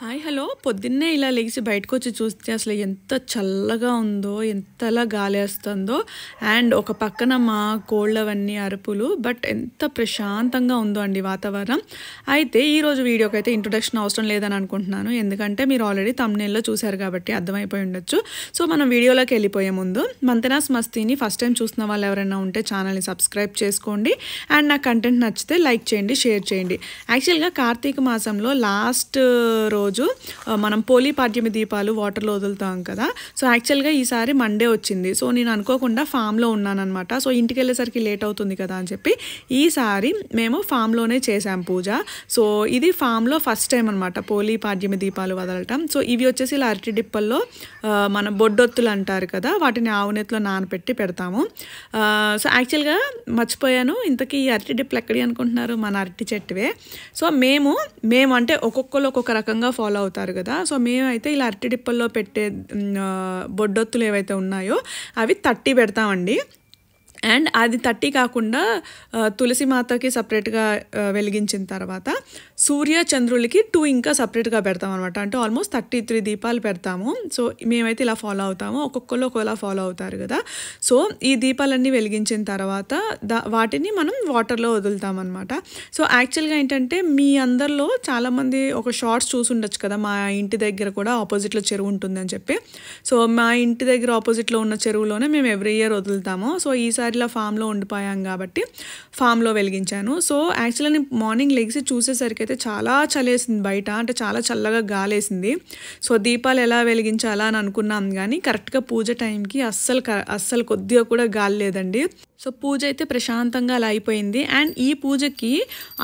Hi hello పొద్దున్నే ఇలా లేచి బయటకొచ్చి చూస్తే అసలు ఎంత చల్లగా ఉందో, ఎంతలా గాలేస్తుందో. అండ్ ఒక పక్కన మా కోళ్ళవన్నీ అరుపులు. బట్ ఎంత ప్రశాంతంగా ఉందో అండి వాతావరణం. అయితే ఈరోజు వీడియోకైతే ఇంట్రొడక్షన్ అవసరం లేదని అనుకుంటున్నాను, ఎందుకంటే మీరు ఆల్రెడీ థంబ్నెయిల్లో చూశారు కాబట్టి అర్థమైపోయి ఉండొచ్చు. సో మనం వీడియోలోకి వెళ్ళిపోయే ముందు మంతెనాస్ మస్తీని ఫస్ట్ టైం చూస్తున్న వాళ్ళు ఎవరైనా ఉంటే ఛానల్ని సబ్స్క్రైబ్ చేసుకోండి. అండ్ నా కంటెంట్ నచ్చితే లైక్ చేయండి, షేర్ చేయండి. యాక్చువల్గా కార్తీక మాసంలో లాస్ట్ రోజు మనం పోలీ పాడ్యమి దీపాలు వాటర్లో వదులుతాం కదా. సో యాక్చువల్గా ఈసారి మండే వచ్చింది. సో నేను అనుకోకుండా ఫామ్లో ఉన్నానమాట. సో ఇంటికి వెళ్ళేసరికి లేట్ అవుతుంది కదా అని చెప్పి ఈసారి మేము ఫామ్లోనే చేసాం పూజ. సో ఇది ఫామ్లో ఫస్ట్ టైం అనమాట పోలీ పాడ్యమి దీపాలు వదలటం. సో ఇవి వచ్చేసి ఇలా అరటి డిప్పల్లో మన బొడ్డొత్తులు అంటారు కదా, వాటిని ఆవునెత్తులో నానబెట్టి పెడతాము. సో యాక్చువల్గా మర్చిపోయాను, ఇంతకీ ఈ అరటి డిప్పలు ఎక్కడి అనుకుంటున్నారు? మన అరటి చెట్టువే. సో మేము అంటే ఒక్కొక్కరు ఒక్కొక్క రకంగా ఫాలో అవుతారు కదా. సో మేమైతే ఇలా అరటి డిప్పల్లో పెట్టే బొడ్డొత్తులు ఏవైతే ఉన్నాయో అవి 30 పెడతామండి. అండ్ అది 30 కాకుండా తులసి మాతకి సపరేట్గా వెలిగించిన తర్వాత సూర్య చంద్రులకి 2 ఇంకా సపరేట్గా పెడతాం అనమాట. అంటే ఆల్మోస్ట్ 33 దీపాలు పెడతాము. సో మేమైతే ఇలా ఫాలో అవుతాము, ఒక్కొక్కరు ఒక్కోలా ఫాలో అవుతారు కదా. సో ఈ దీపాలన్నీ వెలిగించిన తర్వాత వాటిని మనం వాటర్లో వదులుతాం అనమాట. సో యాక్చువల్గా ఏంటంటే మీ అందరిలో చాలామంది ఒక షార్ట్స్ చూసి ఉండొచ్చు కదా, మా ఇంటి దగ్గర కూడా ఆపోజిట్లో చెరువు ఉంటుందని చెప్పి. సో మా ఇంటి దగ్గర ఆపోజిట్లో ఉన్న చెరువులోనే మేము ఎవ్రీ ఇయర్ వదులుతాము. సో ఈసారి ఇలా ఫామ్లో ఉండిపోయాం కాబట్టి ఫామ్లో వెలిగించాను. సో యాక్చువల్గా నేను మార్నింగ్ లెగిసి చూసేసరికి అయితే చాలా చలేసింది బయట, అంటే చాలా చల్లగా గాలేసింది. సో దీపాలు ఎలా వెలిగించాలా అని అనుకున్నాం, కానీ కరెక్ట్గా పూజ టైంకి అస్సలు కొద్దిగా కూడా గాలి లేదండి. సో పూజ అయితే ప్రశాంతంగా అలా అయిపోయింది. అండ్ ఈ పూజకి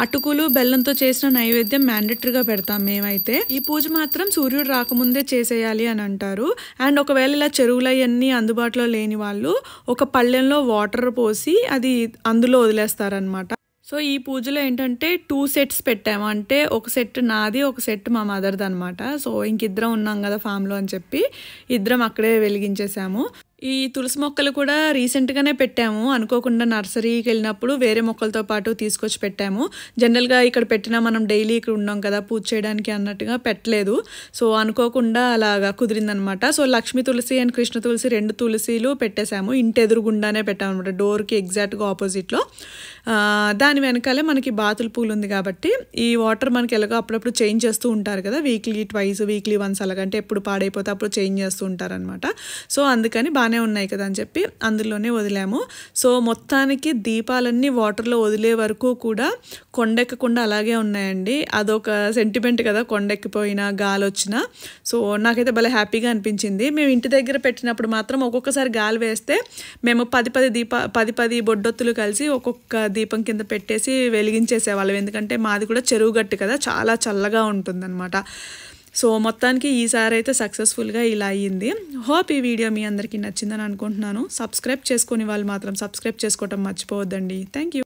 అటుకులు బెల్లంతో చేసిన నైవేద్యం మ్యాండేటరీగా పెడతాం మేమైతే. ఈ పూజ మాత్రం సూర్యుడు రాకముందే చేసేయాలి అని అంటారు. అండ్ ఒకవేళ ఇలా చెరువులు అవన్నీ అందుబాటులో లేని వాళ్ళు ఒక పళ్ళెంలో వాటర్ పోసి అది అందులో వదిలేస్తారనమాట. సో ఈ పూజలో ఏంటంటే 2 సెట్స్ పెట్టాము, అంటే ఒక సెట్ నాది, ఒక సెట్ మా మదర్ది అనమాట. సో ఇంకిద్దరం ఉన్నాం కదా ఫామ్లో అని చెప్పి ఇద్దరం అక్కడే వెలిగించేసాము. ఈ తులసి మొక్కలు కూడా రీసెంట్గానే పెట్టాము, అనుకోకుండా నర్సరీకి వెళ్ళినప్పుడు వేరే మొక్కలతో పాటు తీసుకొచ్చి పెట్టాము. జనరల్గా ఇక్కడ పెట్టినా మనం డైలీ ఇక్కడ ఉన్నాం కదా పూజ చేయడానికి అన్నట్టుగా పెట్టలేదు. సో అనుకోకుండా అలాగా కుదిరిందనమాట. సో లక్ష్మీ తులసి అండ్ కృష్ణ తులసి 2 తులసిలు పెట్టేశాము. ఇంటి ఎదురుగుండానే పెట్టామన్నమాట, డోర్కి ఎగ్జాక్ట్గా ఆపోజిట్లో. దాని వెనకాలే మనకి బాతుల పూలు ఉంది కాబట్టి ఈ వాటర్ మనకి ఎలాగో అప్పుడప్పుడు చేంజ్ చేస్తూ ఉంటారు కదా, వీక్లీ 2 వీక్లీ 1 అలాగంటే ఎప్పుడు పాడైపోతే అప్పుడు చేంజ్ చేస్తూ ఉంటారనమాట. సో అందుకని బాగానే ఉన్నాయి కదా అని చెప్పి అందులోనే వదిలాము. సో మొత్తానికి దీపాలన్నీ వాటర్లో వదిలే వరకు కూడా కొండెక్కకుండా అలాగే ఉన్నాయండి. అదొక సెంటిమెంట్ కదా, కొండెక్కిపోయినా గాలి వచ్చినా. సో నాకైతే భలే హ్యాపీగా అనిపించింది. మేము ఇంటి దగ్గర పెట్టినప్పుడు మాత్రం ఒక్కొక్కసారి గాలి వేస్తే మేము 10 బొడ్డొత్తులు కలిసి ఒక్కొక్క దీపం కింద పెట్టేసి వెలిగించేసేవాళ్ళం, ఎందుకంటే మాది కూడా చెరువు గట్టు కదా, చాలా చల్లగా ఉంటుందన్నమాట. సో మొత్తానికి ఈసారి అయితే సక్సెస్ఫుల్గా ఇలా అయ్యింది. హోప్ ఈ వీడియో మీ అందరికీ నచ్చిందని అనుకుంటున్నాను. సబ్స్క్రైబ్ చేసుకునే వాళ్ళు మాత్రం సబ్స్క్రైబ్ చేసుకోవటం మర్చిపోవద్దండి. Thank you.